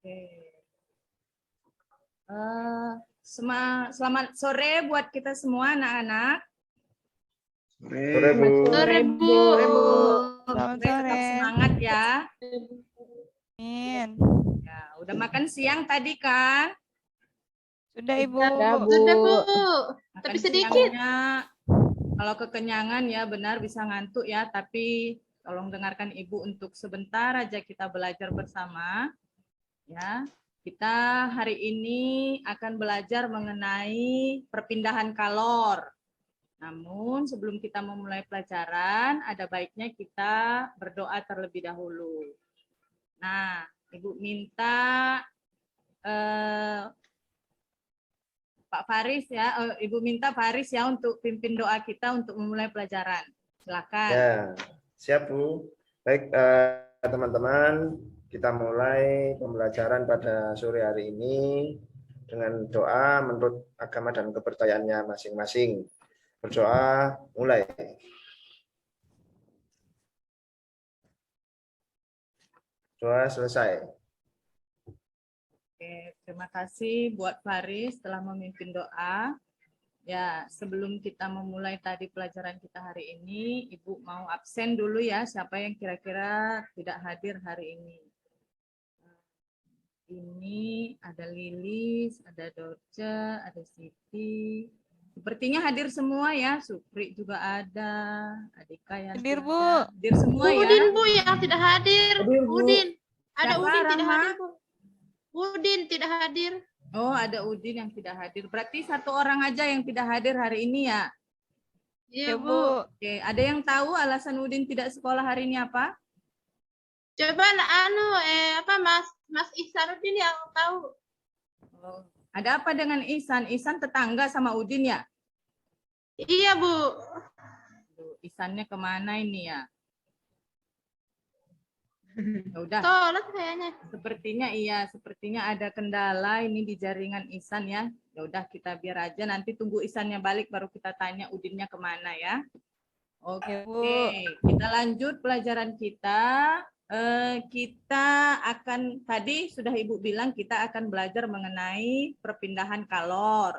Oke. Selamat sore buat kita semua anak-anak. Sore, Bu. Sore, Bu. Selamat tetap semangat ya. Amin. Ya, udah makan siang tadi kan? Sudah, Ibu. Sudah, Bu. Makan Tapi sedikit. siangnya, kalau kekenyangan ya benar bisa ngantuk ya, tapi tolong dengarkan Ibu untuk sebentar aja kita belajar bersama. Ya, kita hari ini akan belajar mengenai perpindahan kalor. Namun sebelum kita memulai pelajaran, ada baiknya kita berdoa terlebih dahulu. Nah, Ibu minta Pak Faris ya, Ibu minta Faris ya untuk pimpin doa kita untuk memulai pelajaran. Silakan. Ya, siap Bu. Baik teman-teman, kita mulai pembelajaran pada sore hari ini dengan doa menurut agama dan kepercayaannya masing-masing. Berdoa mulai. Doa selesai. Oke, terima kasih buat Faris telah memimpin doa. Ya, sebelum kita memulai tadi pelajaran kita hari ini, Ibu mau absen dulu ya, siapa yang kira-kira tidak hadir hari ini. Ini ada Lilis, ada Dorce, ada Siti. Sepertinya hadir semua ya, Supri juga ada, Adika yang Hadir, Bu. hadir semua ya. Udin, Bu, yang tidak hadir. Hadir, Bu. Udin. Ada Siapa, Udin tidak Rahma? hadir, Bu. Udin tidak hadir. Oh, ada Udin yang tidak hadir. Berarti satu orang aja yang tidak hadir hari ini ya? Iya, Ya, Bu. Bu. Oke, ada yang tahu alasan Udin tidak sekolah hari ini apa? Coba Mas Ihsanuddin yang tahu. Oh, ada apa dengan Ihsan? Ihsan tetangga sama Udin ya? Iya, Bu. Aduh, Ihsannya kemana ini ya? Ya udah, Sholat kayaknya. sepertinya ada kendala ini di jaringan Ihsan ya. Ya udah kita biar aja nanti tunggu Ihsannya balik baru kita tanya Udinnya kemana ya. Oke, kita lanjut pelajaran kita. Kita akan tadi sudah Ibu bilang kita akan belajar mengenai perpindahan kalor.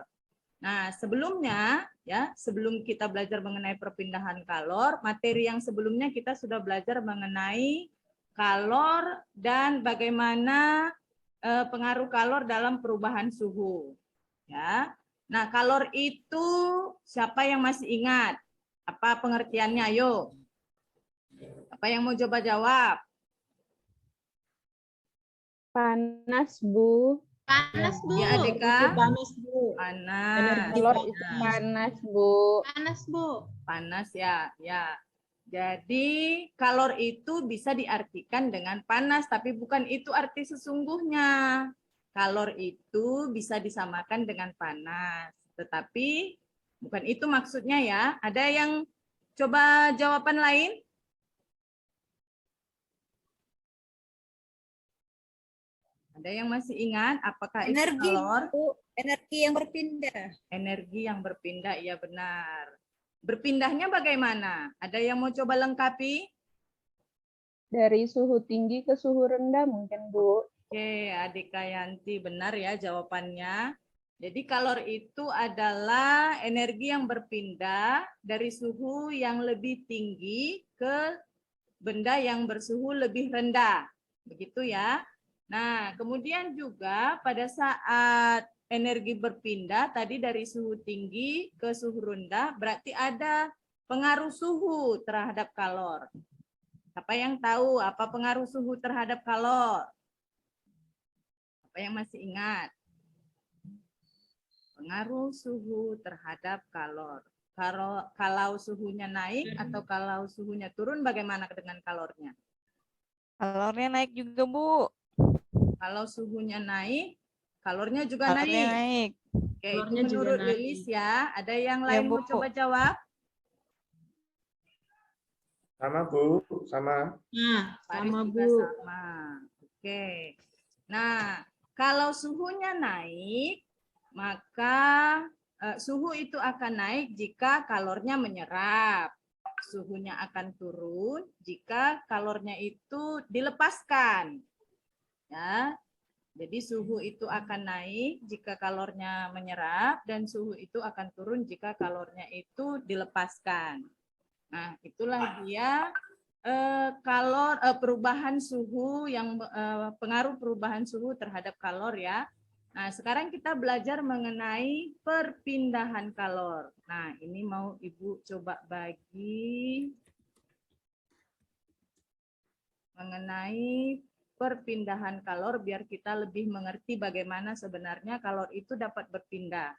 Nah, sebelumnya ya, sebelum kita belajar mengenai perpindahan kalor, materi yang sebelumnya kita sudah belajar mengenai kalor dan bagaimana pengaruh kalor dalam perubahan suhu. Ya. Nah, kalor itu siapa yang masih ingat? Apa pengertiannya? Ayo. Apa yang mau coba jawab? Panas, Bu. Panas, Bu. Ya, Adika. Panas, Bu. Panas. Kalor itu panas, Bu. Panas, Bu. Panas ya, ya. Jadi kalor itu bisa diartikan dengan panas, tapi bukan itu arti sesungguhnya. Kalor itu bisa disamakan dengan panas, tetapi bukan itu maksudnya ya. Ada yang coba jawaban lain? Ada yang masih ingat apakah itu kalor? Energi yang berpindah. Energi yang berpindah, iya benar. Berpindahnya bagaimana? Ada yang mau coba lengkapi? Dari suhu tinggi ke suhu rendah mungkin, Bu. Oke, Adika Yanti benar ya jawabannya. Jadi kalor itu adalah energi yang berpindah dari suhu yang lebih tinggi ke benda yang bersuhu lebih rendah. Begitu ya. Nah, kemudian juga pada saat energi berpindah tadi dari suhu tinggi ke suhu rendah, berarti ada pengaruh suhu terhadap kalor. Apa yang tahu apa pengaruh suhu terhadap kalor? Apa yang masih ingat? Pengaruh suhu terhadap kalor. Kalau suhunya naik atau kalau suhunya turun, bagaimana dengan kalornya? Kalornya naik juga, Bu. Kalau suhunya naik, kalornya juga Kalornya naik. naik. Oke, itu Kalornya juga menurut naik. Lilis ya. Ada yang Ya, lain Bu. mau coba jawab? Sama Bu, sama. Nah, Faris sama, juga Bu. sama. Oke. Nah, kalau suhunya naik, maka suhu itu akan naik jika kalornya menyerap. Suhunya akan turun jika kalornya itu dilepaskan. Ya. Jadi suhu itu akan naik jika kalornya menyerap dan suhu itu akan turun jika kalornya itu dilepaskan. Nah, itulah dia perubahan suhu yang pengaruh perubahan suhu terhadap kalor ya. Nah, sekarang kita belajar mengenai perpindahan kalor. Nah, ini mau Ibu coba bagi mengenai perpindahan kalor biar kita lebih mengerti bagaimana sebenarnya kalor itu dapat berpindah.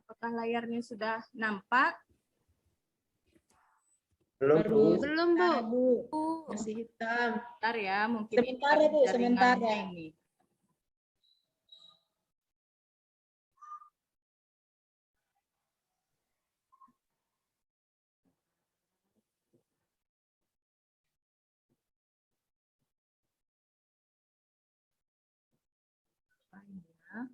Apakah layarnya sudah nampak? Belum, Bu. Belum, Bu. Masih hitam. Sebentar ya, mungkin Sebentar ya, Bu, sebentar jaringannya ya. ini. Ya.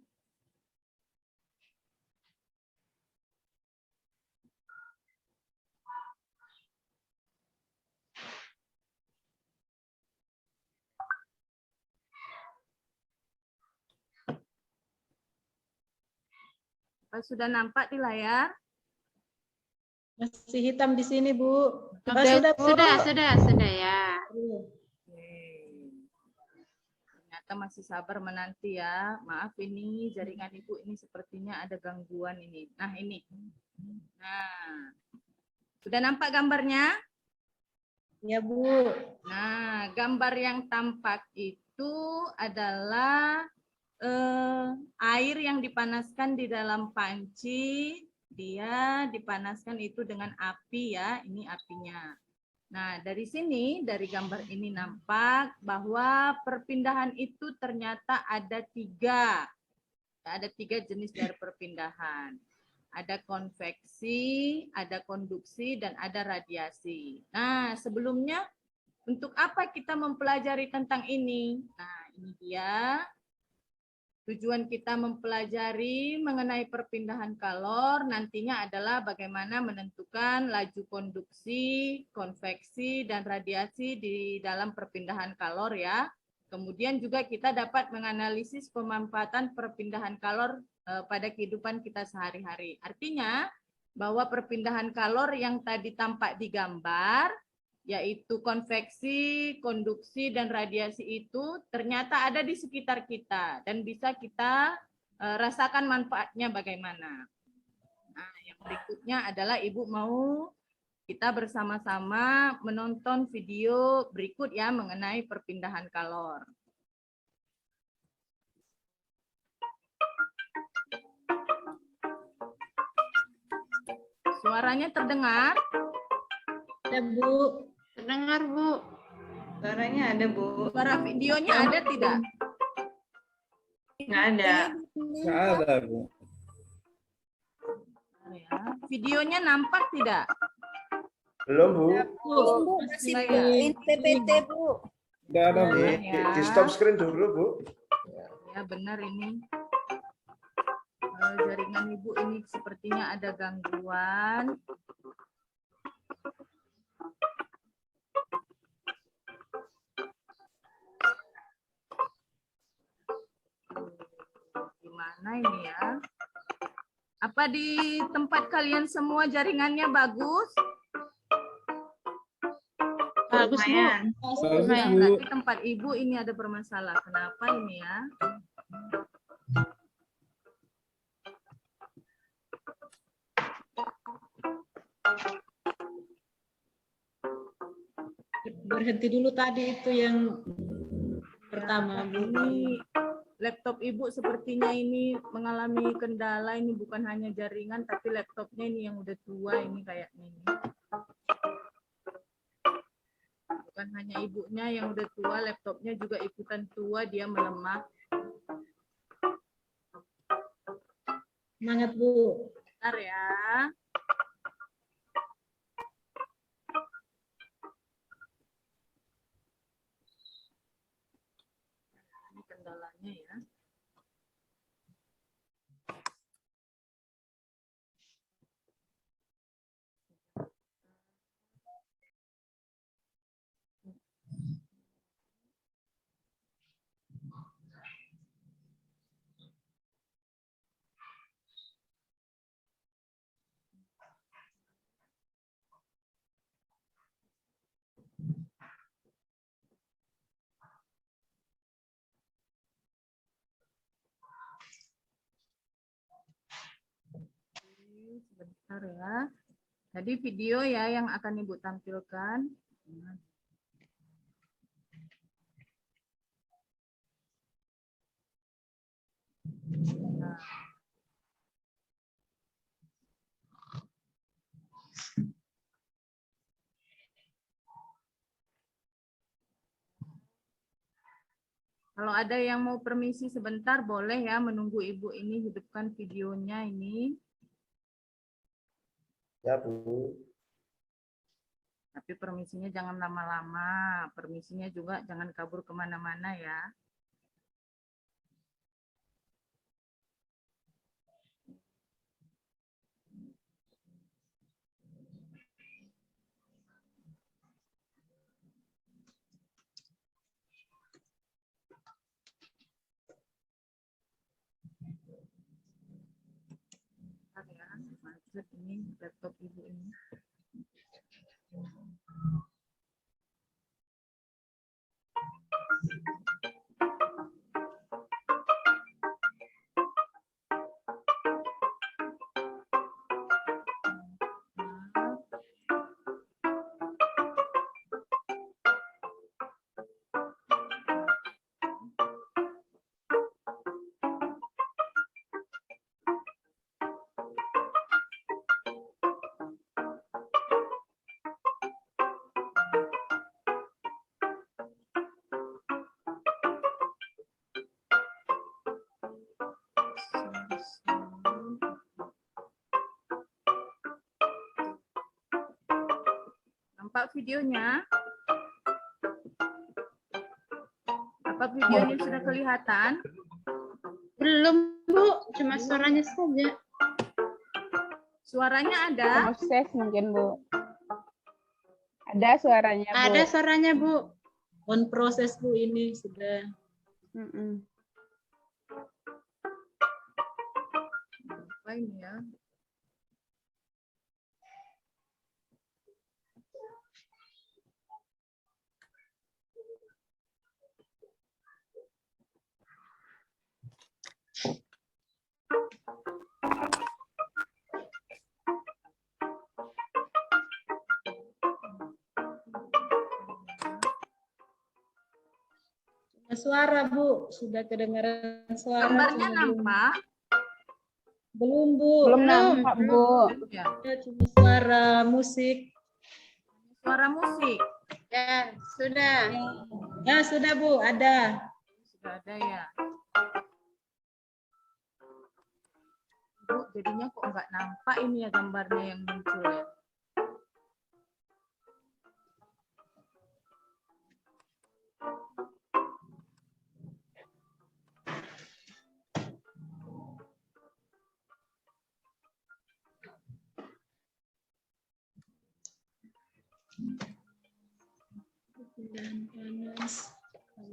Apa sudah nampak di layar? Masih hitam di sini, Bu. Sudah, Bu. Sudah ya. Oke. Ternyata masih sabar menanti ya. Maaf ini jaringan Ibu ini sepertinya ada gangguan ini. Nah, ini. Nah, sudah nampak gambarnya? Ya, Bu. Nah, gambar yang tampak itu adalah air yang dipanaskan di dalam panci. Dia dipanaskan itu dengan api ya, ini apinya. Nah, dari sini, dari gambar ini nampak bahwa perpindahan itu ternyata ada tiga. Ada tiga jenis dari perpindahan. Ada konveksi, ada konduksi, dan ada radiasi. Nah, sebelumnya untuk apa kita mempelajari tentang ini? Nah, ini dia. Tujuan kita mempelajari mengenai perpindahan kalor nantinya adalah bagaimana menentukan laju konduksi, konveksi, dan radiasi di dalam perpindahan kalor ya. Kemudian juga kita dapat menganalisis pemanfaatan perpindahan kalor pada kehidupan kita sehari-hari. Artinya bahwa perpindahan kalor yang tadi tampak di gambar yaitu konveksi, konduksi, dan radiasi itu ternyata ada di sekitar kita dan bisa kita rasakan manfaatnya bagaimana. Nah, yang berikutnya adalah Ibu mau kita bersama-sama menonton video berikut ya mengenai perpindahan kalor. Suaranya terdengar? Ada, Bu. Terdengar, Bu. Suaranya ada, Bu. Suara videonya ada tidak? Nggak ada. Nggak ada, Bu. Ya. Videonya nampak tidak? Belum, Bu. Bu, masih Masih print PPT, Bu. Nggak ada, Bu. Di stop screen dulu, Bu. Ya benar ini. Jaringan Ibu ini sepertinya ada gangguan. Gimana ini ya? Apa di tempat kalian semua jaringannya bagus? Bagus, Bu. Bagus, Nah, Bu. berarti tempat Ibu ini ada bermasalah. Kenapa ini ya? Berhenti dulu tadi itu yang pertama, Bu. Ini laptop Ibu sepertinya ini mengalami kendala. Ini bukan hanya jaringan, tapi laptopnya ini yang udah tua ini kayaknya ini. Bukan hanya ibunya yang udah tua, laptopnya juga ikutan tua, dia melemah. Semangat, Bu. Bentar ya. Sebentar ya. Tadi video ya yang akan Ibu tampilkan. Nah. Kalau ada yang mau permisi sebentar, boleh ya menunggu Ibu ini hidupkan videonya ini. Ya, Bu. Tapi permisinya jangan lama-lama. Permisinya juga jangan kabur kemana-mana ya. Bentar ya, macet ini laptop Ibu ini. Nampak videonya? Apa videonya sudah kelihatan? Belum, Bu. Cuma suaranya saja. Suaranya ada? Proses mungkin, Bu. Ada suaranya, Bu. Ada suaranya, Bu. On proses, Bu, ini sudah. Mm-mm. Apa ini ya? Suara, Bu. Sudah kedengaran suara. Gambarnya cuma belum. nampak? Belum, Bu. Belum nampak, Bu. Ya. Cuma suara musik. Suara musik Ya, sudah. Ya, sudah, Bu. Ada. sudah ada ya. Bu, jadinya kok nggak nampak ini ya gambarnya yang muncul ya.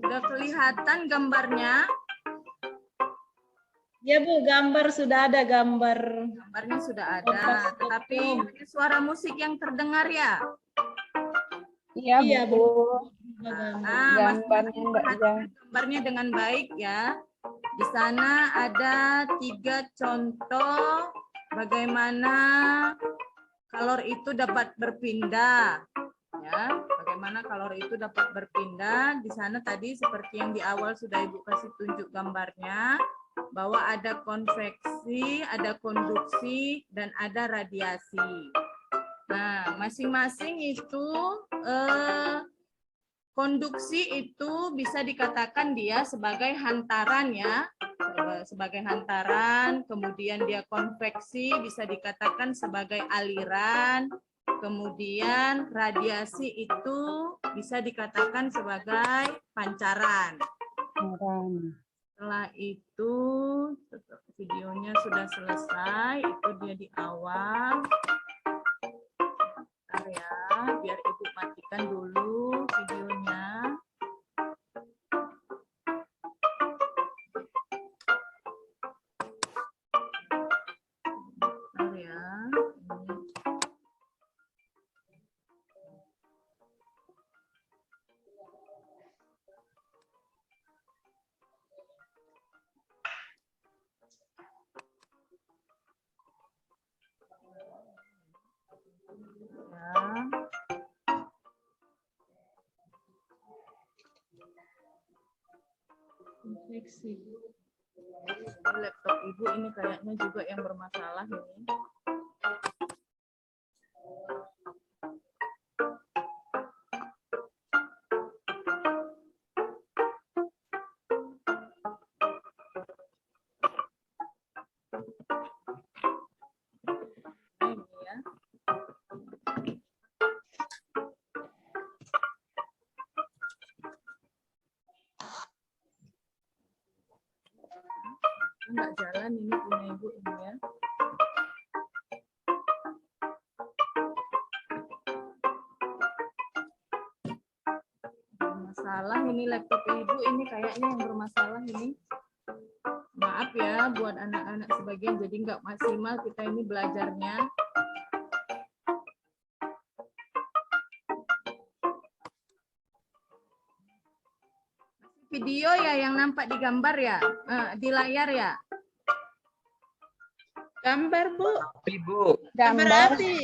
Sudah kelihatan gambarnya? Ya, Bu, gambar sudah ada gambar. Gambarnya sudah ada, tetapi hanya suara musik yang terdengar ya. Iya, Iya, Bu. Nah, Gambarnya masing-masing enggak perhatikan gambarnya dengan baik ya. Di sana ada 3 contoh bagaimana kalor itu dapat berpindah. Ya, bagaimana kalor itu dapat berpindah. Di sana tadi seperti yang di awal sudah Ibu kasih tunjuk gambarnya, bahwa ada konveksi, ada konduksi, dan ada radiasi. Nah, masing-masing itu konduksi itu bisa dikatakan dia sebagai hantaran ya, sebagai hantaran, kemudian dia konveksi bisa dikatakan sebagai aliran, kemudian radiasi itu bisa dikatakan sebagai pancaran. Setelah itu videonya sudah selesai, itu dia di awal. Bentar ya, biar Ibu matikan dulu videonya. Bentar ya. Ini. Infeksi. Laptop ibu ini kayaknya juga yang bermasalah ini. Ini ya. Nggak jalan ini punya ibu ini ya. Bermasalah ini laptop ibu ini kayaknya yang bermasalah ini. Maaf ya buat anak-anak sebagian jadi nggak maksimal kita ini belajarnya. Video ya yang nampak di gambar ya, di layar ya. Gambar, Bu. Ibu. Gambar Gambar. api.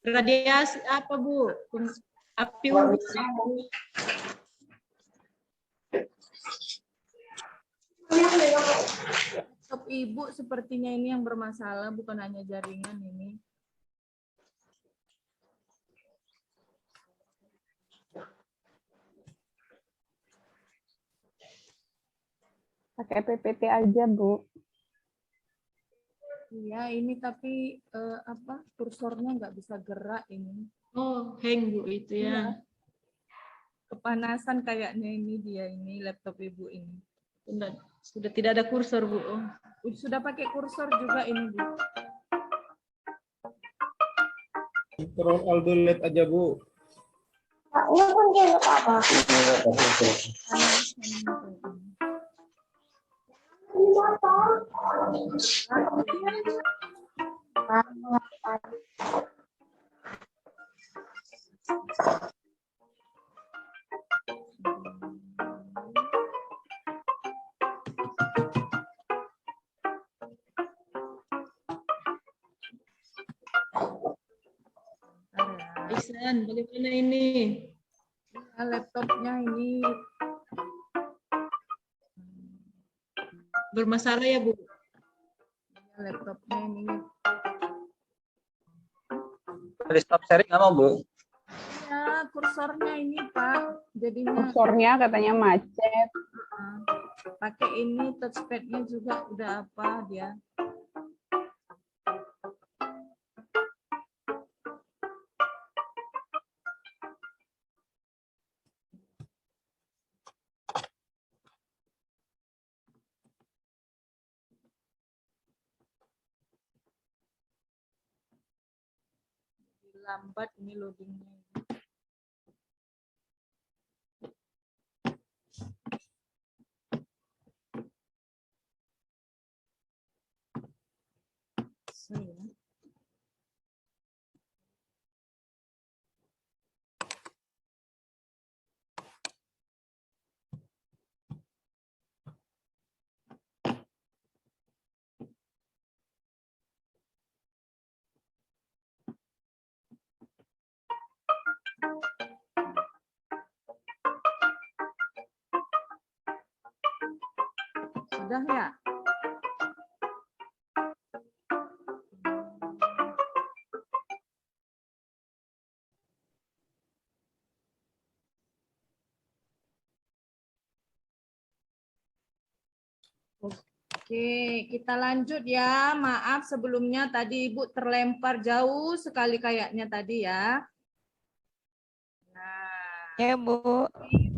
Radiasi apa, Bu? Api unggun. Laptop ibu sepertinya ini yang bermasalah, bukan hanya jaringan ini. Pakai PPT aja, Bu. Iya, ini tapi apa kursornya nggak bisa gerak ini. Oh, hang, Bu, itu ya. Kepanasan kayaknya ini dia ini laptop ibu ini. Sudah tidak ada kursor, Bu. Oh. Sudah pakai kursor juga ini Bu. Control Alt Delete aja, Bu. Ihsan, bagaimana ini? Nah, laptopnya ini Bermasalah ya, Bu? laptopnya ini. Di stop sharing nggak mau, Bu? Ya, kursornya ini Pak. Jadinya Kursornya katanya macet. pakai ini touchpad-nya juga udah apa dia. Lambat ini loadingnya. So, ya. Sudah ya? Oke, kita lanjut ya. Maaf sebelumnya tadi Ibu terlempar jauh sekali kayaknya tadi ya. Nah, Ya, Bu.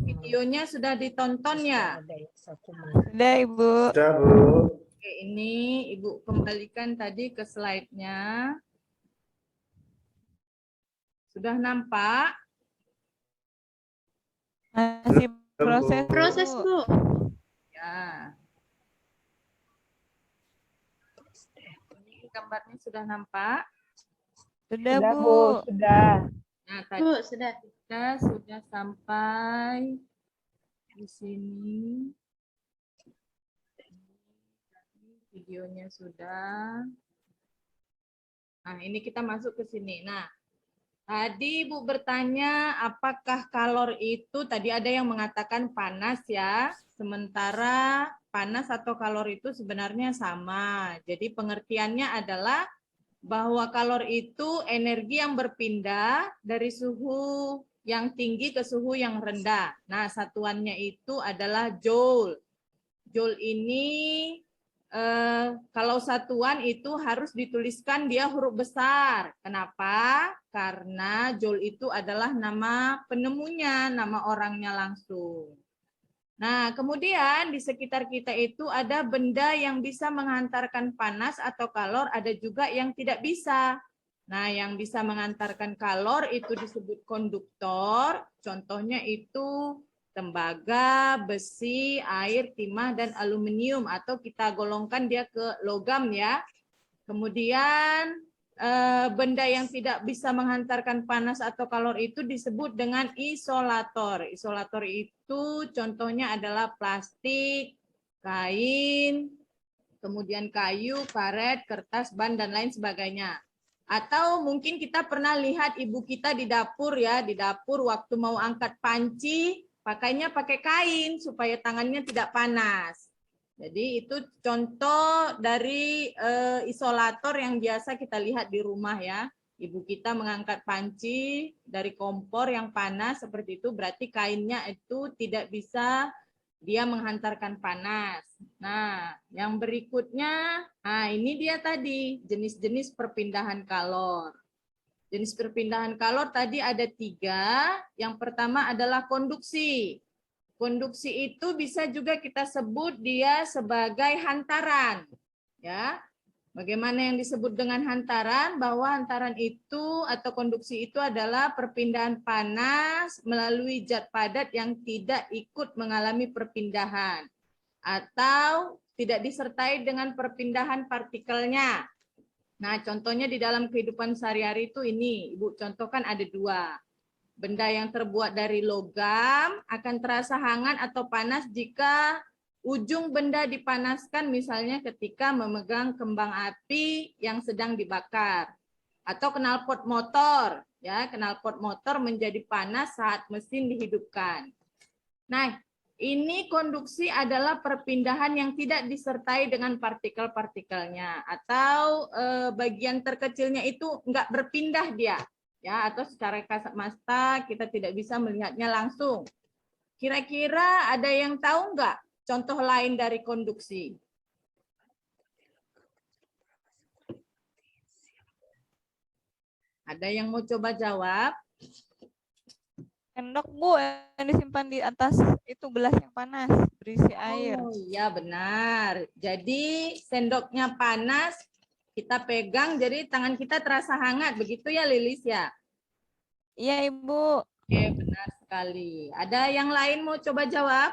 videonya sudah ditonton ya? Sudah, Ibu. Sudah, Bu. Oke, ini Ibu kembalikan tadi ke slide-nya. Sudah nampak? Masih proses, Bu. Proses, Bu. Ya. Ini gambarnya sudah nampak? Sudah, Sudah, Bu. Bu. Sudah. Nah, tadi Bu, sudah. kita sudah sampai di sini. Videonya sudah. Nah, ini kita masuk ke sini. Nah, Tadi Ibu bertanya apakah kalor itu, tadi ada yang mengatakan panas ya, sementara panas atau kalor itu sebenarnya sama. Jadi pengertiannya adalah bahwa kalor itu energi yang berpindah dari suhu yang tinggi ke suhu yang rendah. Nah, satuannya itu adalah joule. Joule ini kalau satuan itu harus dituliskan dia huruf besar. Kenapa? Karena joule itu adalah nama penemunya, nama orangnya langsung. Nah, kemudian di sekitar kita itu ada benda yang bisa menghantarkan panas atau kalor, ada juga yang tidak bisa. Nah, yang bisa menghantarkan kalor itu disebut konduktor. Contohnya itu tembaga, besi, air, timah, dan aluminium. Atau kita golongkan dia ke logam ya. Kemudian benda yang tidak bisa menghantarkan panas atau kalor itu disebut dengan isolator. Isolator itu contohnya adalah plastik, kain, kemudian kayu, karet, kertas, ban, dan lain sebagainya. Atau mungkin kita pernah lihat ibu kita di dapur ya, di dapur waktu mau angkat panci, pakainya pakai kain supaya tangannya tidak panas. Jadi itu contoh dari isolator yang biasa kita lihat di rumah ya. Ibu kita mengangkat panci dari kompor yang panas seperti itu, berarti kainnya itu tidak bisa dia menghantarkan panas. Nah, yang berikutnya, nah ini dia tadi jenis-jenis perpindahan kalor. Jenis perpindahan kalor tadi ada 3. Yang pertama adalah konduksi. Konduksi itu bisa juga kita sebut dia sebagai hantaran. Ya. Bagaimana yang disebut dengan hantaran? Bahwa hantaran itu atau konduksi itu adalah perpindahan panas melalui zat padat yang tidak ikut mengalami perpindahan atau tidak disertai dengan perpindahan partikelnya. Nah, contohnya di dalam kehidupan sehari-hari itu ini, Ibu contohkan ada 2. Benda yang terbuat dari logam akan terasa hangat atau panas jika ujung benda dipanaskan, misalnya ketika memegang kembang api yang sedang dibakar. Atau knalpot motor, ya, knalpot motor menjadi panas saat mesin dihidupkan. Nah, ini konduksi adalah perpindahan yang tidak disertai dengan partikel-partikelnya atau bagian terkecilnya itu enggak berpindah dia. Ya, atau secara kasat mata kita tidak bisa melihatnya langsung. Kira-kira ada yang tahu enggak contoh lain dari konduksi? Ada yang mau coba jawab? Sendok Bu yang disimpan di atas itu gelas yang panas berisi air. Oh iya benar. Jadi sendoknya panas, kita pegang jadi tangan kita terasa hangat. Begitu ya Lilis ya? Iya Ibu. Oke, benar sekali. Ada yang lain mau coba jawab?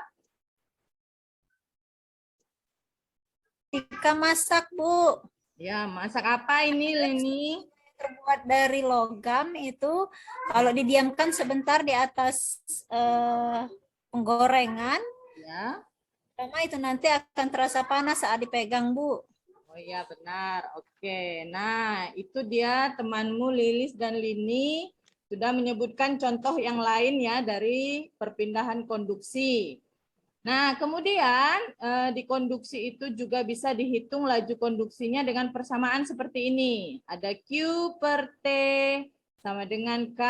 Ketika masak, Bu, Ya, masak apa ini Leni? terbuat dari logam itu kalau didiamkan sebentar di atas penggorengan, Ya. lama itu nanti akan terasa panas saat dipegang, Bu. Oh iya benar. Oke. Nah, itu dia temanmu Lilis dan Lini sudah menyebutkan contoh yang lain ya dari perpindahan konduksi. Nah, kemudian di konduksi itu juga bisa dihitung laju konduksinya dengan persamaan seperti ini. Ada Q per T sama dengan K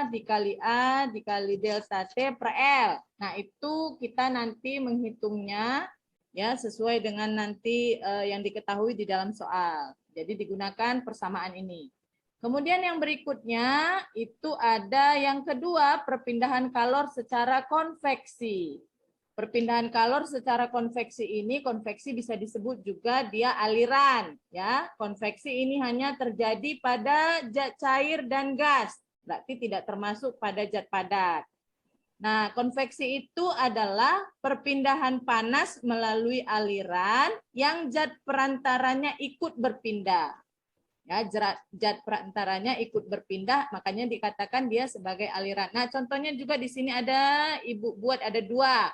dikali A dikali delta T per L. Nah, itu kita nanti menghitungnya ya sesuai dengan nanti yang diketahui di dalam soal. Jadi digunakan persamaan ini. Kemudian yang berikutnya itu ada yang kedua, perpindahan kalor secara konveksi. Perpindahan kalor secara konveksi ini, konveksi bisa disebut juga dia aliran. Ya, konveksi ini hanya terjadi pada zat cair dan gas, berarti tidak termasuk pada zat padat. Nah, konveksi itu adalah perpindahan panas melalui aliran yang zat perantaranya ikut berpindah. Ya, zat perantaranya ikut berpindah, makanya dikatakan dia sebagai aliran. Nah, contohnya juga di sini ada Ibu buat ada 2.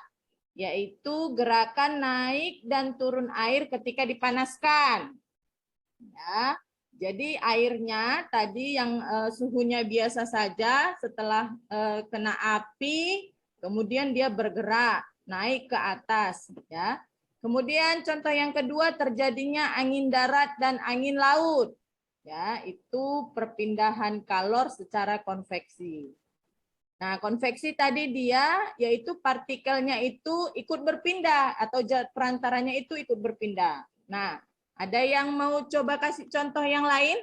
Yaitu gerakan naik dan turun air ketika dipanaskan. Ya. Jadi airnya tadi yang suhunya biasa saja, setelah kena api, kemudian dia bergerak naik ke atas, ya. Kemudian contoh yang kedua, terjadinya angin darat dan angin laut, ya, itu perpindahan kalor secara konveksi. Nah, konveksi tadi dia yaitu partikelnya itu ikut berpindah atau zat perantaranya itu ikut berpindah. Nah, ada yang mau coba kasih contoh yang lain?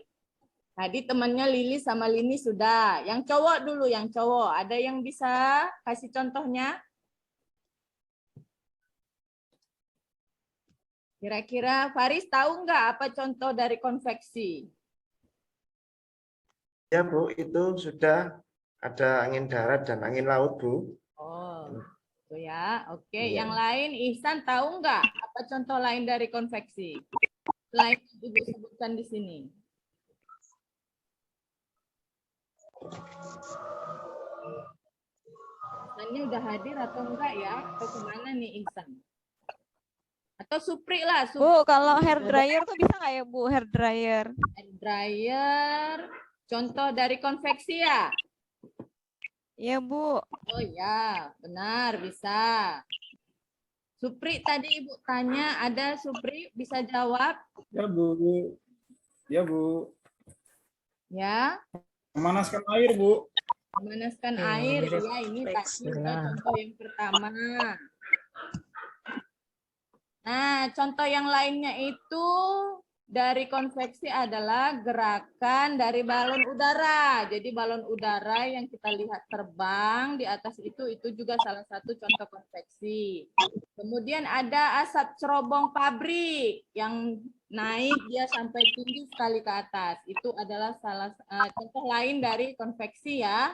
Tadi temannya Lili sama Lini sudah. Yang cowok dulu, yang cowok. Ada yang bisa kasih contohnya? Kira-kira Faris tahu nggak apa contoh dari konveksi? Ya Bu, itu sudah ada angin darat dan angin laut Bu. Oh, itu ya. Oke, Iya. yang lain Ihsan tahu nggak apa contoh lain dari konveksi? Selain yang Ibu sebutkan di sini. Ihsannya udah hadir atau enggak ya? Atau kemana nih Ihsan? Atau Supri lah, Supri. Bu, kalau hair dryer tuh bisa nggak ya Bu, hair dryer? Hair dryer. Contoh dari konveksi ya? Iya Bu. Oh ya, benar, bisa. Supri tadi Ibu tanya, ada Supri bisa jawab? Ya Bu. Ya Bu. Ya, Memanaskan air Bu. memanaskan air. Ya, ini tadi udah contoh yang pertama. Nah, contoh yang lainnya itu dari konveksi adalah gerakan dari balon udara. Jadi balon udara yang kita lihat terbang di atas itu juga salah satu contoh konveksi. Kemudian ada asap cerobong pabrik yang naik dia sampai tinggi sekali ke atas. Itu adalah salah contoh lain dari konveksi ya.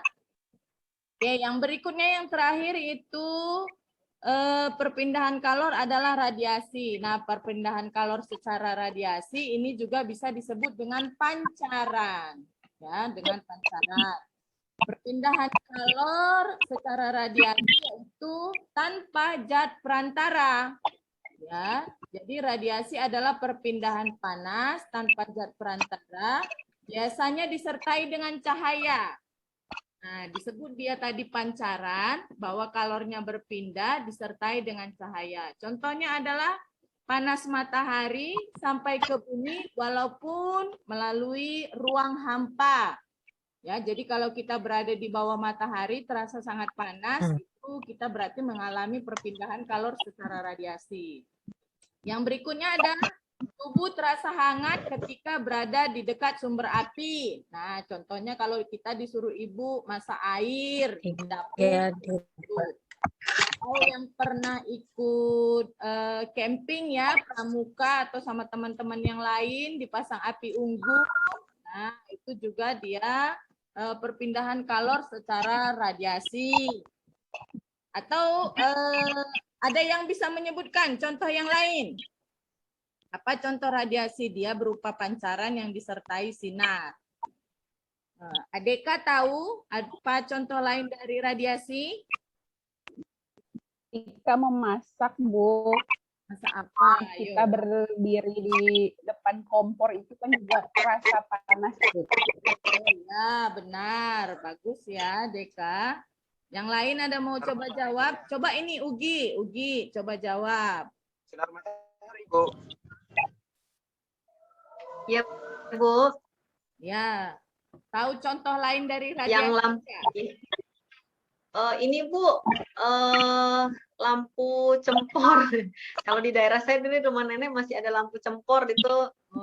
Oke, yang berikutnya yang terakhir itu perpindahan kalor adalah radiasi. Nah, perpindahan kalor secara radiasi ini juga bisa disebut dengan pancaran, ya, dengan pancaran. Perpindahan kalor secara radiasi itu tanpa zat perantara, ya. Jadi radiasi adalah perpindahan panas tanpa zat perantara, biasanya disertai dengan cahaya. Nah, disebut dia tadi pancaran, bahwa kalornya berpindah disertai dengan cahaya. Contohnya adalah panas matahari sampai ke bumi walaupun melalui ruang hampa. Ya, jadi kalau kita berada di bawah matahari terasa sangat panas, itu kita berarti mengalami perpindahan kalor secara radiasi. Yang berikutnya ada tubuh terasa hangat ketika berada di dekat sumber api. Nah, contohnya kalau kita disuruh ibu masak air di dapur. Kalau yang pernah ikut camping ya, pramuka atau sama teman-teman yang lain dipasang api unggun. Nah, itu juga dia perpindahan kalor secara radiasi. Atau ada yang bisa menyebutkan contoh yang lain? Apa contoh radiasi? Dia berupa pancaran yang disertai sinar. Adeka tahu apa contoh lain dari radiasi? Ketika memasak, Bu, Masak apa? kita berdiri di depan kompor itu kan juga terasa panas, Bu. Oh, ya, benar. Bagus ya, Deka. Yang lain ada mau coba jawab? Coba ini Ugi, coba jawab. Sinar matahari Bu. Ya, Bu. Ya. Tahu contoh lain dari radiasi? Yang lampu. Ini Bu, lampu cempor. Kalau di daerah saya ini rumah nenek masih ada lampu cempor itu,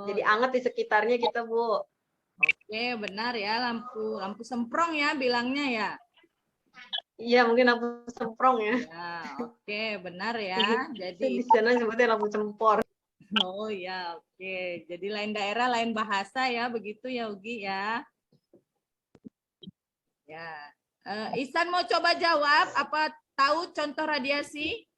jadi anget di sekitarnya kita Bu. Oke, benar ya, lampu semprong ya bilangnya ya. Iya, mungkin lampu semprong ya. Ya, oke, benar ya. Di Jadi sana sebutnya lampu cempor. oh ya, oke. Jadi lain daerah, lain bahasa ya, begitu ya Ugi ya. Ya. Ihsan mau coba jawab, apa tahu contoh radiasi?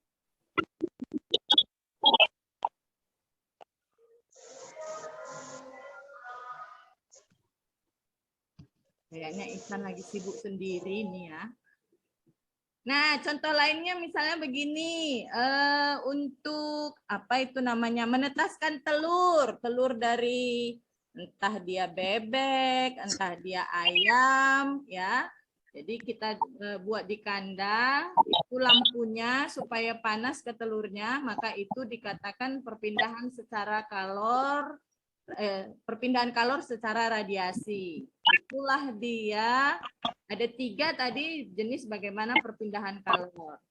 Kayaknya Ihsan lagi sibuk sendiri nih ya. Nah, contoh lainnya misalnya begini, untuk apa itu namanya, menetaskan telur dari entah dia bebek, entah dia ayam, ya. Jadi kita buat di kandang, itu lampunya supaya panas ke telurnya, maka itu dikatakan perpindahan secara perpindahan kalor secara radiasi. Itulah dia, ada 3 tadi jenis bagaimana perpindahan kalor.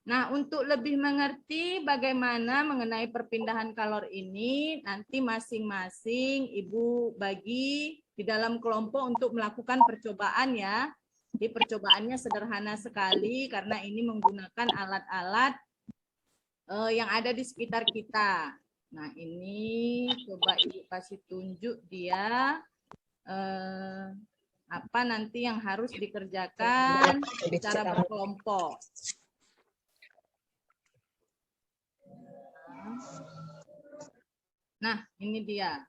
Nah, untuk lebih mengerti bagaimana mengenai perpindahan kalor ini, nanti masing-masing Ibu bagi di dalam kelompok untuk melakukan percobaan ya. Jadi percobaannya sederhana sekali karena ini menggunakan alat-alat yang ada di sekitar kita. Nah, ini coba Ibu kasih tunjuk dia apa nanti yang harus dikerjakan secara berkelompok. Nah, ini dia.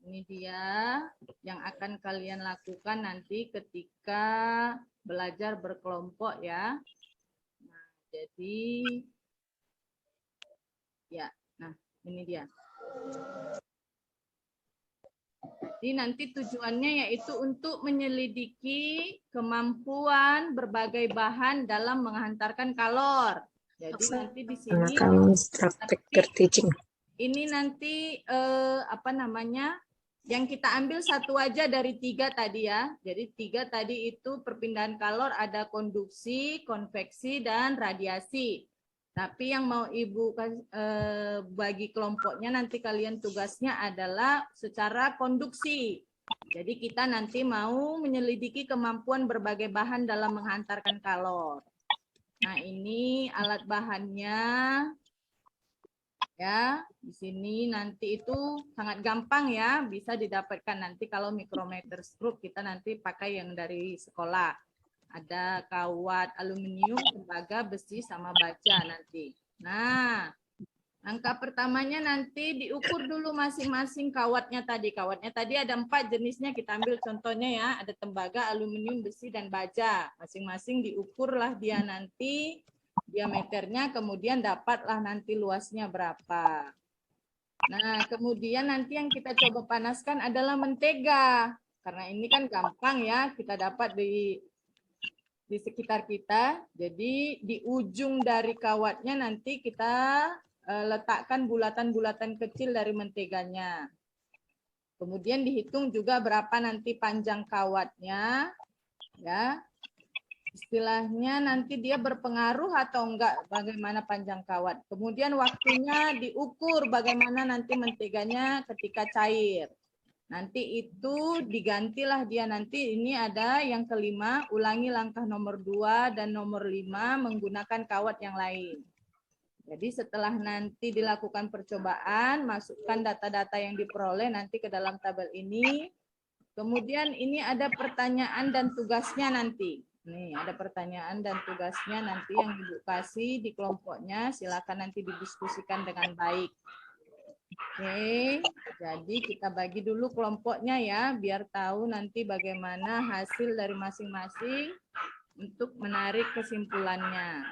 Ini dia yang akan kalian lakukan nanti ketika belajar berkelompok ya. Nah, jadi ya, nah ini dia. Jadi nanti tujuannya yaitu untuk menyelidiki kemampuan berbagai bahan dalam menghantarkan kalor. Jadi nanti di sini ini nanti apa namanya? Yang kita ambil satu aja dari 3 tadi ya. Jadi 3 tadi itu perpindahan kalor ada konduksi, konveksi, dan radiasi. Tapi yang mau Ibu bagi kelompoknya nanti kalian tugasnya adalah secara konduksi. Jadi kita nanti mau menyelidiki kemampuan berbagai bahan dalam menghantarkan kalor. Nah, ini alat bahannya. Ya, di sini nanti itu sangat gampang ya, bisa didapatkan nanti kalau mikrometer stroke kita nanti pakai yang dari sekolah. Ada kawat aluminium, tembaga, besi, sama baja nanti. Nah, langkah pertamanya nanti diukur dulu masing-masing kawatnya tadi. Kawatnya tadi ada 4 jenisnya, kita ambil contohnya ya. Ada tembaga, aluminium, besi, dan baja. Masing-masing diukurlah dia nanti diameternya, kemudian dapatlah nanti luasnya berapa. Nah, kemudian nanti yang kita coba panaskan adalah mentega. Karena ini kan gampang ya, kita dapat di sekitar kita. Jadi di ujung dari kawatnya nanti kita letakkan bulatan-bulatan kecil dari menteganya. Kemudian dihitung juga berapa nanti panjang kawatnya. Ya. Istilahnya nanti dia berpengaruh atau enggak bagaimana panjang kawat. Kemudian waktunya diukur bagaimana nanti menteganya ketika cair. Nanti itu digantilah dia nanti, ini ada yang kelima, ulangi langkah nomor 2 dan nomor 5 menggunakan kawat yang lain. Jadi setelah nanti dilakukan percobaan, masukkan data-data yang diperoleh nanti ke dalam tabel ini. Kemudian ini ada pertanyaan dan tugasnya nanti. Nih, ada pertanyaan dan tugasnya nanti yang Ibu kasih di kelompoknya. Silakan nanti didiskusikan dengan baik. Oke, jadi kita bagi dulu kelompoknya ya, biar tahu nanti bagaimana hasil dari masing-masing untuk menarik kesimpulannya.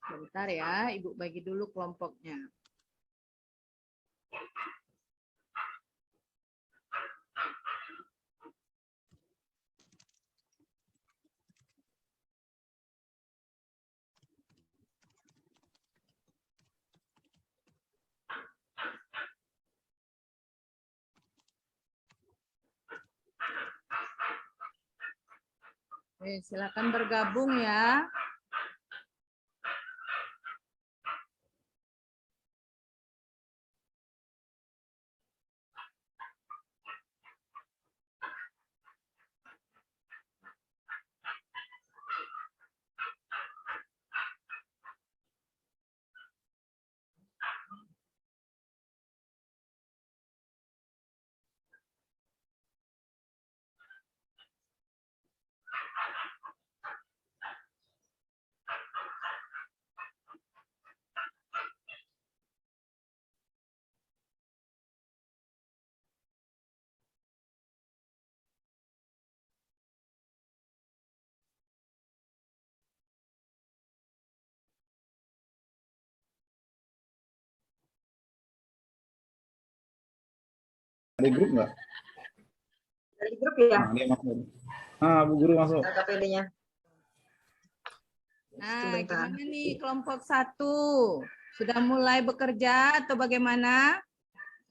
Bentar ya, Ibu bagi dulu kelompoknya. Oke, silakan bergabung ya. Di grup nggak? Dari grup ya, Nah, dia masuk. Ah, Bu Guru masuk. LKPD-nya. Nah, Sebentar. gimana nih kelompok 1? Sudah mulai bekerja atau bagaimana?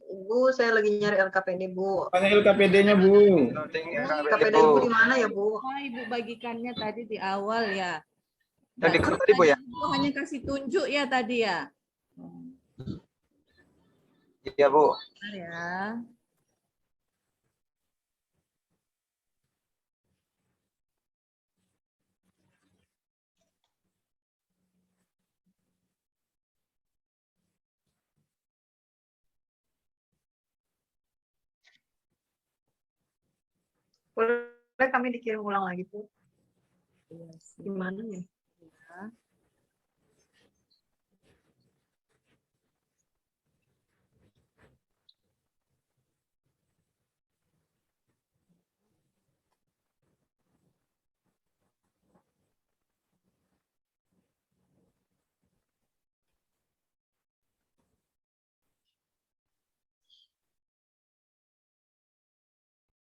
Bu, saya lagi nyari LKPD, Bu. Tanya LKPD-nya, Bu. LKPD Ibu di mana ya, Bu? Oh, Ibu bagikannya tadi di awal ya. Yang di grup tadi, Bu, ya? Ibu hanya kasih tunjuk ya tadi ya. Iya, Bu. Bentar ya. Boleh kami dikirim ulang lagi, Bu? Iya sih. Gimana ya?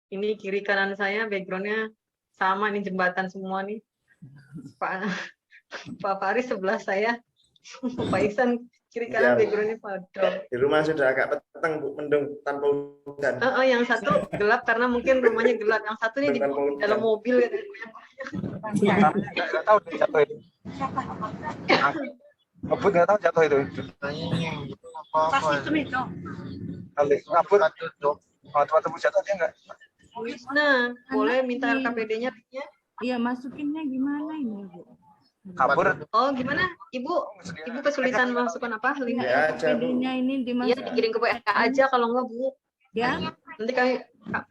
Ini kiri kanan saya backgroundnya sama, ini jembatan semua nih. Pak Faris sebelah saya, Pak Iksan kiri kanan Iya. backgroundnya padam. Di rumah sudah agak petang, Bu, mendung tanpa hujan. Yang satu gelap karena mungkin rumahnya gelap, yang satu ini di Tanpa hujan. dalam mobil. Nggak tahu dia jatuh itu. Ngebut nggak tahu jatuh itu. Kali ngabut. Oh, teman-teman jatuh dia nggak? Nah, boleh minta LKPD-nya? Iya, masukinnya gimana ini, Bu? Kabur. Oh, gimana? Ibu kesulitan masukkan apa? Link? Ya, aja, Bu. PD-nya ini Iya, dimasukin dikirim ke WA aja kalau nggak, Bu. ya. Nanti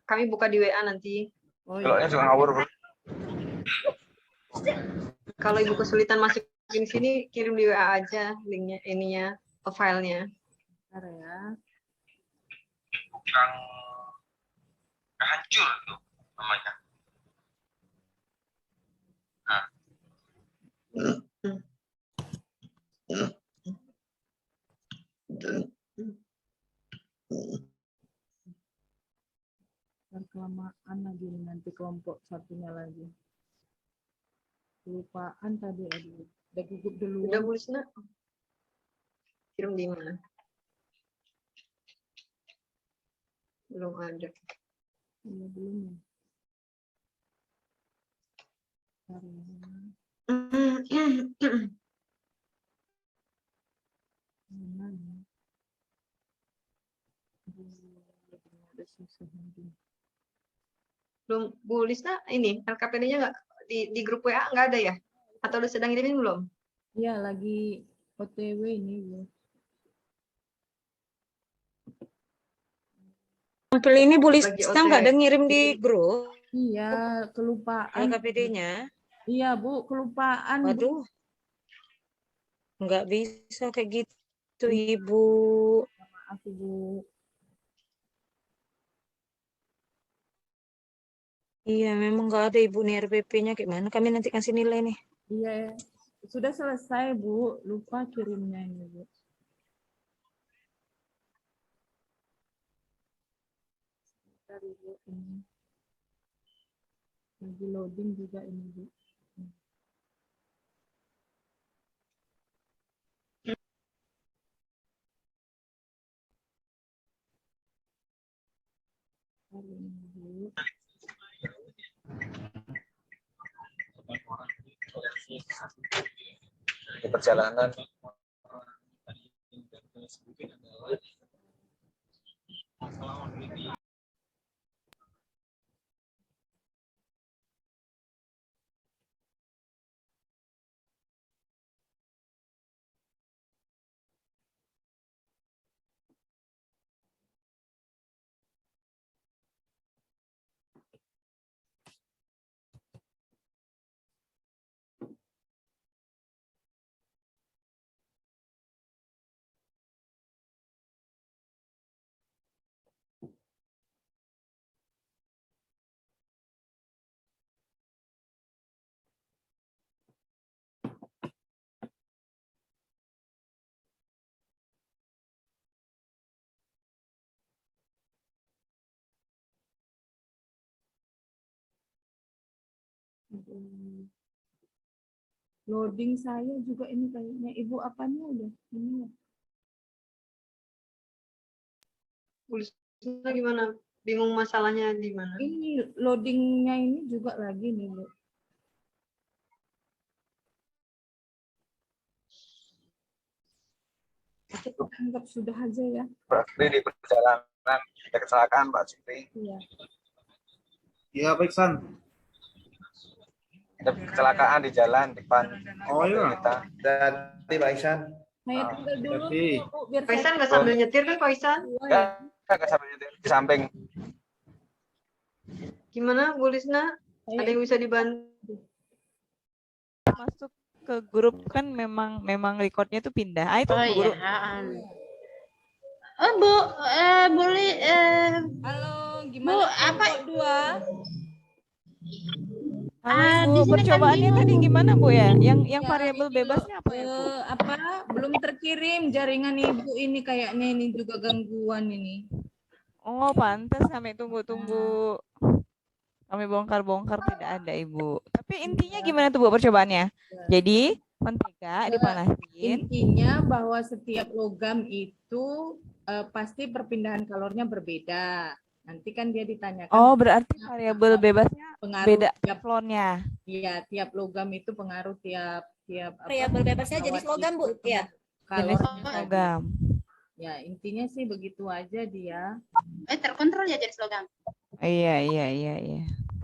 kami buka di WA nanti. Oh, Kalau iya. juga ngawur, Bu. Kalau Ibu kesulitan masukin sini, kirim di WA aja linknya, ininya, filenya. Bentar ya. Kurang hancur itu namanya. Ntar kelamaan lagi nih, nanti kelompok satunya lagi. Kelupaan tadi, aduh. Udah gugup Udah, duluan. Bu Lisna? Kirim di mana? Belum ada. Iya, belum ya. Bentar ya. Mana ya? Aduh, ada susah lagi. Belum, Bu Lisna, ini LKPD-nya nggak di grup WA nggak ada ya? Atau udah sedang ngirimin belum? Iya, lagi OTW ini, Bu. Sampel ini Bu Lagi Lisna nggak ada OTW. ngirim di grup Iya, kelupaan. LKPD-nya. Iya, Bu, kelupaan. Bu. Waduh, nggak bisa kayak gitu Ibu. Maaf, Ibu. Iya, memang nggak ada Ibu nih RPP-nya. Gimana kami nanti kasih nilai nih? Iya, sudah selesai, Bu. Lupa kirimnya ini, Bu. Bentar, Ibu. Ini. Lagi loading juga ini, Bu. Bentar, ini, Bu. Di perjalanan. Loading saya juga ini kayaknya. Ibu apanya udah? Ini ya. Tulisnya gimana? Bingung masalahnya di mana? Ini loadingnya ini juga lagi nih, Bu. Kita anggap sudah aja ya. Berarti di perjalanan ada kecelakaan Pak Supri. Iya. Iya, Pak Iksan. Ada kecelakaan di jalan depan Oh iya. kita. Hati Pak Iksan. Saya tinggal dulu Tapi Bu, biar Pak Isan saya nggak sambil nyetir kan Pak Isan? keluar Ya, ya. nggak sampai di samping. Gimana Bu Lisna? Saya Ada yang bisa dibantu? Masuk ke grup kan memang recordnya tuh pindah. Ah, itu Oh Bu Guru. iya. Oh Bu, boleh Halo, Bu, gimana apa? kelompok 2? Halo di Ibu, sini kan percobaannya bingung. tadi gimana Bu ya? Yang Ya, variabel ini bebasnya apa ya Bu? apa belum terkirim jaringan Ibu ini kayaknya ini juga gangguan ini. Oh, pantas kami tunggu-tunggu. Kami bongkar-bongkar tidak ada Ibu. Tapi intinya gimana tuh Bu percobaannya? Jadi mentega dipanasin. Intinya bahwa setiap logam itu pasti perpindahan kalornya berbeda. Nanti kan dia ditanyakan Oh, berarti variabel bebasnya pengaruh beda tiap teflonnya. tiap logam itu pengaruh tiap apa, Variabel bebasnya jenis kawat logam, Bu, itu ya? Jenis kalornya tadi. logam. Ya, intinya sih begitu aja dia. Terkontrol ya jenis logam. Iya.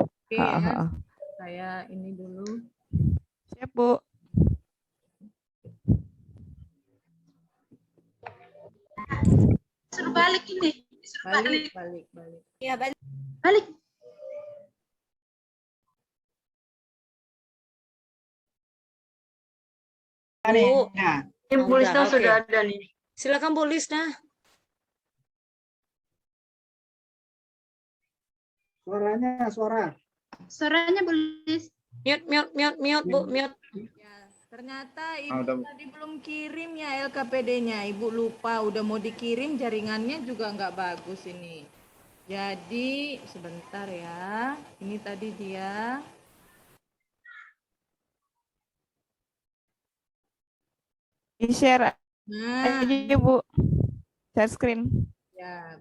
Oke ya. Saya ini dulu. Siap Bu. Suruh balik ini. Balik. Iya, balik. Balik. Bu, Ini Bu Lisna Oke. sudah ada nih. silakan Bu Lisna. Suaranya boleh. Mute, Bu, mute. Ya, ternyata udah, Ibu Bu. tadi belum kirim ya LKPD-nya. Ibu lupa, udah mau dikirim jaringannya juga nggak bagus ini. Jadi sebentar ya. Ini tadi dia. Di-share Nah, aja Bu. Share screen. ya.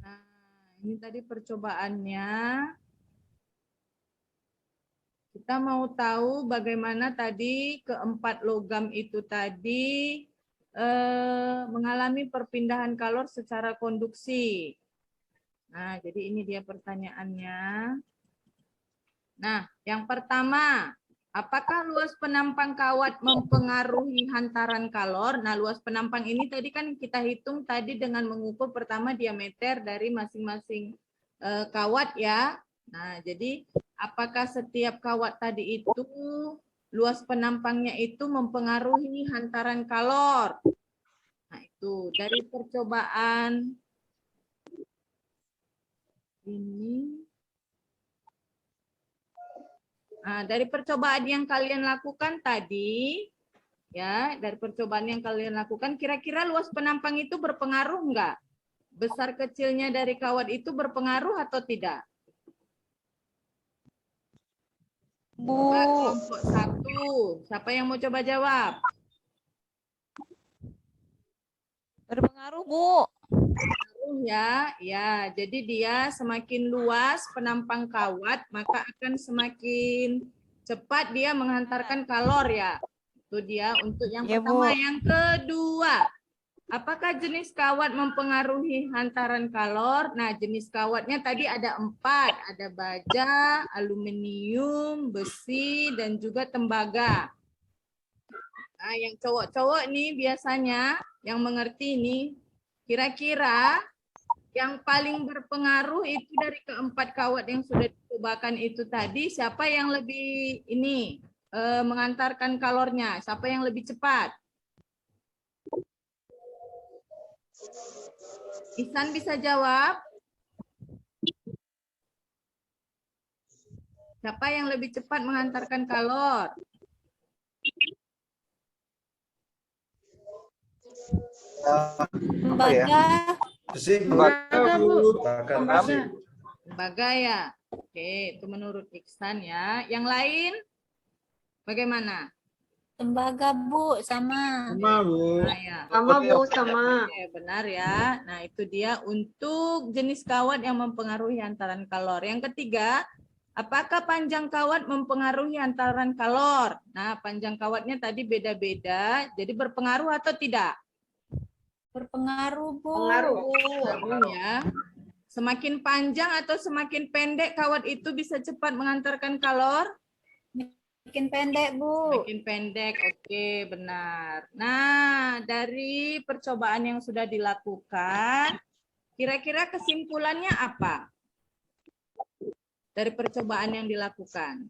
Nah, ini tadi percobaannya. Kita mau tahu bagaimana tadi keempat logam itu tadi mengalami perpindahan kalor secara konduksi. Nah, jadi ini dia pertanyaannya. Nah, yang pertama, apakah luas penampang kawat mempengaruhi hantaran kalor? Nah, luas penampang ini tadi kan kita hitung tadi dengan mengukur pertama diameter dari masing-masing kawat ya. Nah, jadi apakah setiap kawat tadi itu luas penampangnya itu mempengaruhi hantaran kalor? Nah, itu dari percobaan ini. Nah, dari percobaan yang kalian lakukan tadi, ya, dari percobaan yang kalian lakukan, kira-kira luas penampang itu berpengaruh enggak? Besar kecilnya dari kawat itu berpengaruh atau tidak? Bu. Coba kelompok 1. Siapa yang mau coba jawab? Berpengaruh Bu. Ya, ya. Jadi dia semakin luas penampang kawat, maka akan semakin cepat dia menghantarkan kalor ya. Itu dia untuk yang Iya, pertama. Bu. Yang kedua, apakah jenis kawat mempengaruhi hantaran kalor? Nah, jenis kawatnya tadi ada 4. Ada baja, aluminium, besi, dan juga tembaga. Nah, yang cowok-cowok nih biasanya yang mengerti nih, kira-kira yang paling berpengaruh itu dari keempat kawat yang sudah dicobakan itu tadi, siapa yang lebih ini mengantarkan kalornya? Siapa yang lebih cepat? Ihsan bisa jawab? Siapa yang lebih cepat mengantarkan kalor? Apa ya? Tembaga. Besi, Bu. Tembaga, Bu. Tembaga, Tembaga. besi. Tembaga ya. Oke, itu menurut Iksan ya. Yang lain bagaimana? Tembaga, Bu, sama. Sama, Bu. Nah, ya. Sama Bu, sama. Oke, benar ya. Nah, itu dia untuk jenis kawat yang mempengaruhi hantaran kalor. Yang ketiga, apakah panjang kawat mempengaruhi hantaran kalor? Nah, panjang kawatnya tadi beda-beda, jadi berpengaruh atau tidak? Berpengaruh, Bu. Berpengaruh ya. Semakin panjang atau semakin pendek kawat itu bisa cepat mengantarkan kalor? Makin pendek, Bu. Makin pendek, oke, benar. Nah, dari percobaan yang sudah dilakukan, kira-kira kesimpulannya apa? Dari percobaan yang dilakukan.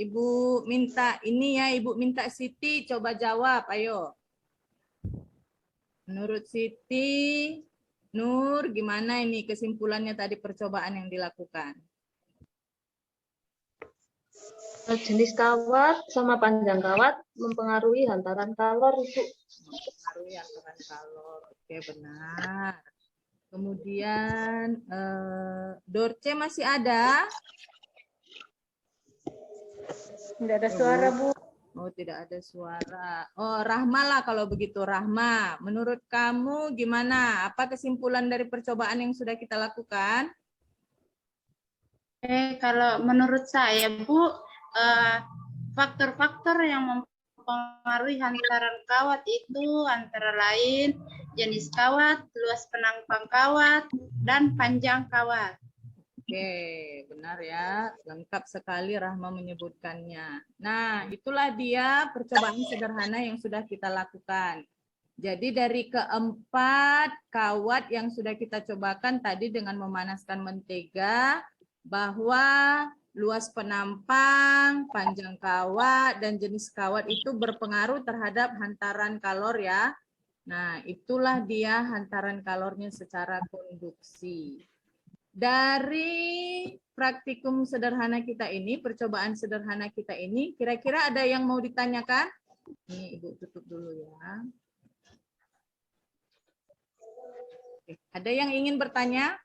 Ibu minta ini ya, Ibu minta Siti coba jawab, ayo. Menurut Siti, Nur, gimana ini kesimpulannya tadi percobaan yang dilakukan? Jenis kawat sama panjang kawat mempengaruhi hantaran kalor, Ibu. Mempengaruhi hantaran kalor, oke benar. Kemudian Dorce masih ada? Tidak ada suara, Bu. Oh, tidak ada suara. Oh, Rahma lah kalau begitu, Rahma. Menurut kamu gimana? Apa kesimpulan dari percobaan yang sudah kita lakukan? Kalau menurut saya, Bu, faktor-faktor yang mempengaruhi hantaran kawat itu antara lain jenis kawat, luas penampang kawat, dan panjang kawat. Oke, benar ya. Lengkap sekali Rahma menyebutkannya. Nah, itulah dia percobaan sederhana yang sudah kita lakukan. Jadi dari keempat kawat yang sudah kita cobakan tadi dengan memanaskan mentega, bahwa luas penampang, panjang kawat, dan jenis kawat itu berpengaruh terhadap hantaran kalor ya. Nah, itulah dia hantaran kalornya secara konduksi. Dari praktikum sederhana kita ini, percobaan sederhana kita ini, kira-kira ada yang mau ditanyakan? Ini Ibu tutup dulu ya. Oke, ada yang ingin bertanya?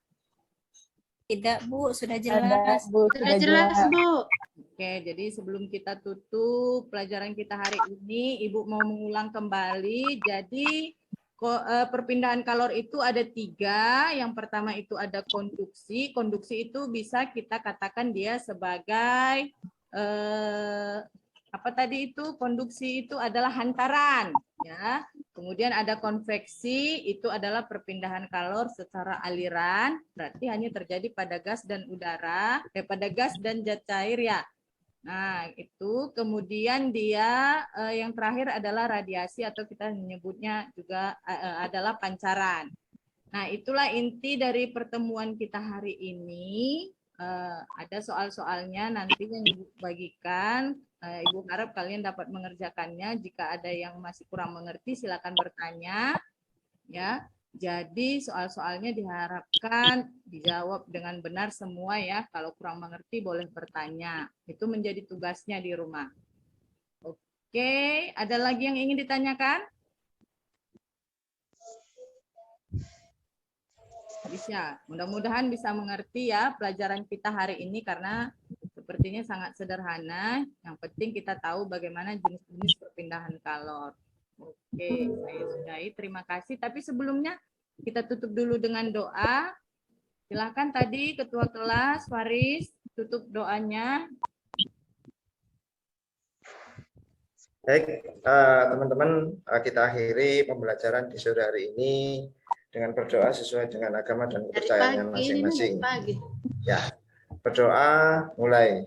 Tidak, Bu, sudah jelas. Sudah jelas, Bu. Oke, jadi sebelum kita tutup pelajaran kita hari ini, Ibu mau mengulang kembali. Jadi perpindahan kalor itu ada 3. Yang pertama itu ada konduksi. Konduksi itu bisa kita katakan dia sebagai apa tadi itu? Konduksi itu adalah hantaran, ya. Kemudian ada konveksi, itu adalah perpindahan kalor secara aliran, berarti hanya terjadi pada gas dan udara, pada gas dan zat cair ya. Nah, itu kemudian dia yang terakhir adalah radiasi atau kita menyebutnya juga adalah pancaran. Nah, itulah inti dari pertemuan kita hari ini. Ada soal-soalnya nanti yang Ibu bagikan. Ibu harap kalian dapat mengerjakannya. Jika ada yang masih kurang mengerti, silakan bertanya. Ya. Jadi soal-soalnya diharapkan dijawab dengan benar semua ya. Kalau kurang mengerti boleh bertanya. Itu menjadi tugasnya di rumah. Oke, ada lagi yang ingin ditanyakan? Bisa. Mudah-mudahan bisa mengerti ya pelajaran kita hari ini karena sepertinya sangat sederhana. Yang penting kita tahu bagaimana jenis-jenis perpindahan kalor. Oke, saya sudahi. Terima kasih. Tapi sebelumnya kita tutup dulu dengan doa. Silakan tadi Ketua Kelas, Faris, tutup doanya. Baik, teman-teman, kita akhiri pembelajaran di sore hari ini dengan berdoa sesuai dengan agama dan kepercayaannya masing-masing. Ya, berdoa mulai.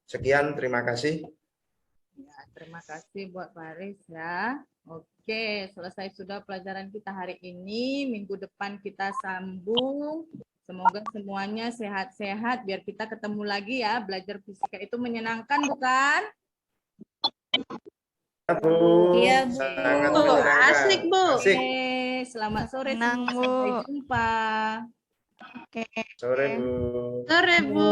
Sekian, terima kasih. Ya, terima kasih buat Faris ya. Oke, selesai sudah pelajaran kita hari ini. Minggu depan kita sambung. Semoga semuanya sehat-sehat biar kita ketemu lagi ya. Belajar fisika itu menyenangkan bukan? Bu. Iya, Bu. Sangat menyenangkan. Asik, Bu. Asik. Oke, selamat sore Senang, semua. Bu. Sampai jumpa. Oke. Sore, Bu. Sore, Bu.